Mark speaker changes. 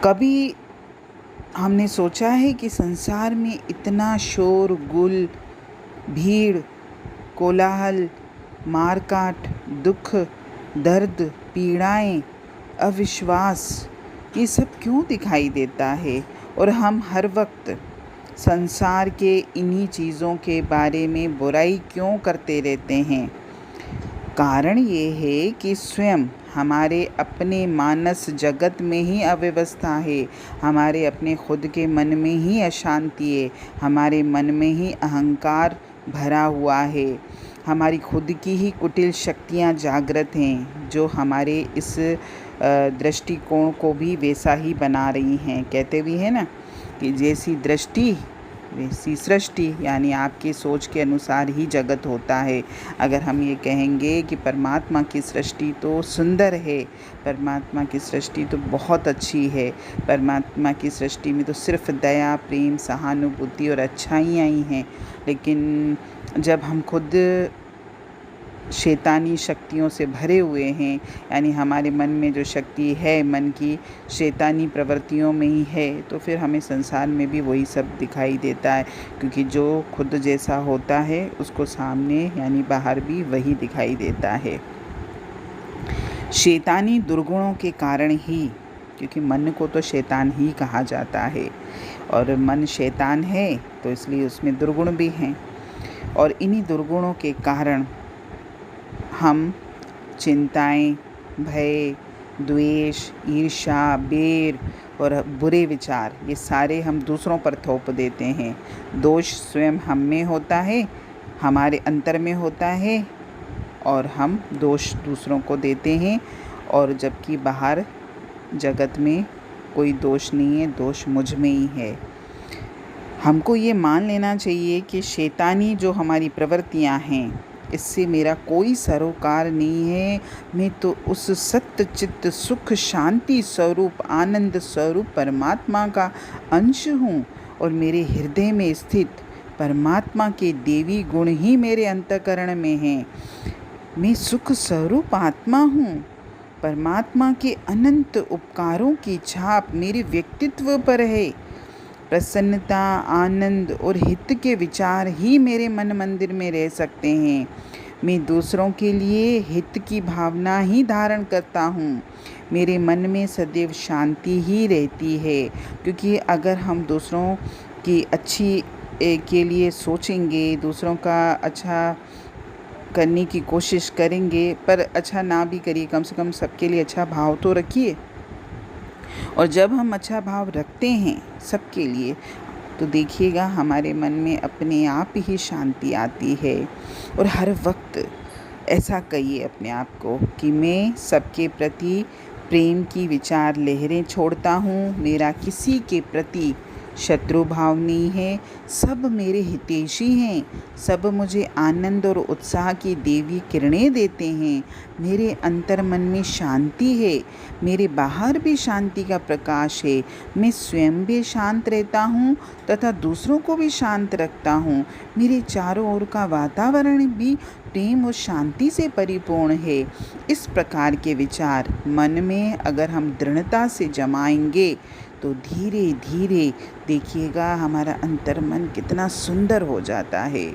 Speaker 1: कभी हमने सोचा है कि संसार में इतना शोर गुल, भीड़, कोलाहल, मार-काट, दुख, दर्द, पीड़ाएं, अविश्वास, ये सब क्यों दिखाई देता है और हम हर वक्त संसार के इन्हीं चीज़ों के बारे में बुराई क्यों करते रहते हैं? कारण ये है कि स्वयं हमारे अपने मानस जगत में ही अव्यवस्था है, हमारे अपने खुद के मन में ही अशांति है, हमारे मन में ही अहंकार भरा हुआ है, हमारी खुद की ही कुटिल शक्तियाँ जागृत हैं जो हमारे इस दृष्टिकोण को भी वैसा ही बना रही हैं। कहते भी हैं ना कि जैसी दृष्टि वैसी सृष्टि, यानी आपकी सोच के अनुसार ही जगत होता है। अगर हम ये कहेंगे कि परमात्मा की सृष्टि तो सुंदर है, परमात्मा की सृष्टि तो बहुत अच्छी है, परमात्मा की सृष्टि में तो सिर्फ दया, प्रेम, सहानुभूति और अच्छाइयाँ ही हैं, लेकिन जब हम खुद शैतानी शक्तियों से भरे हुए हैं, यानी हमारे मन में जो शक्ति है मन की शैतानी प्रवृत्तियों में ही है, तो फिर हमें संसार में भी वही सब दिखाई देता है, क्योंकि जो खुद जैसा होता है उसको सामने यानी बाहर भी वही दिखाई देता है। शैतानी दुर्गुणों के कारण ही, क्योंकि मन को तो शैतान ही कहा जाता है और मन शैतान है तो इसलिए उसमें दुर्गुण भी हैं, और इन्हीं दुर्गुणों के कारण हम चिंताएं, भय, द्वेष, ईर्ष्या, बैर और बुरे विचार, ये सारे हम दूसरों पर थोप देते हैं। दोष स्वयं हम में होता है, हमारे अंतर में होता है, और हम दोष दूसरों को देते हैं, और जबकि बाहर जगत में कोई दोष नहीं है, दोष मुझ में ही है। हमको ये मान लेना चाहिए कि शैतानी जो हमारी प्रवृत्तियां हैं, इससे मेरा कोई सरोकार नहीं है। मैं तो उस सत्य चित्त सुख शांति स्वरूप आनंद स्वरूप परमात्मा का अंश हूँ, और मेरे हृदय में स्थित परमात्मा के देवी गुण ही मेरे अंतःकरण में हैं। मैं सुख स्वरूप आत्मा हूँ। परमात्मा के अनंत उपकारों की छाप मेरे व्यक्तित्व पर है। प्रसन्नता, आनंद और हित के विचार ही मेरे मन मंदिर में रह सकते हैं। मैं दूसरों के लिए हित की भावना ही धारण करता हूँ। मेरे मन में सदैव शांति ही रहती है, क्योंकि अगर हम दूसरों की अच्छी के लिए सोचेंगे, दूसरों का अच्छा करने की कोशिश करेंगे, पर अच्छा ना भी करिए, कम से कम सबके लिए अच्छा भाव तो रखिए। और जब हम अच्छा भाव रखते हैं सबके लिए, तो देखिएगा हमारे मन में अपने आप ही शांति आती है। और हर वक्त ऐसा कहिए अपने आप को कि मैं सबके प्रति प्रेम की विचार लहरें छोड़ता हूँ, मेरा किसी के प्रति शत्रु भाव नहीं है, सब मेरे हितैषी हैं, सब मुझे आनंद और उत्साह की देवी किरणें देते हैं। मेरे अंतर मन में शांति है, मेरे बाहर भी शांति का प्रकाश है। मैं स्वयं भी शांत रहता हूँ तथा दूसरों को भी शांत रखता हूँ। मेरे चारों ओर का वातावरण भी प्रेम और शांति से परिपूर्ण है। इस प्रकार के विचार मन में अगर हम दृढ़ता से जमाएंगे तो धीरे धीरे देखिएगा हमारा अंतर्मन कितना सुंदर हो जाता है।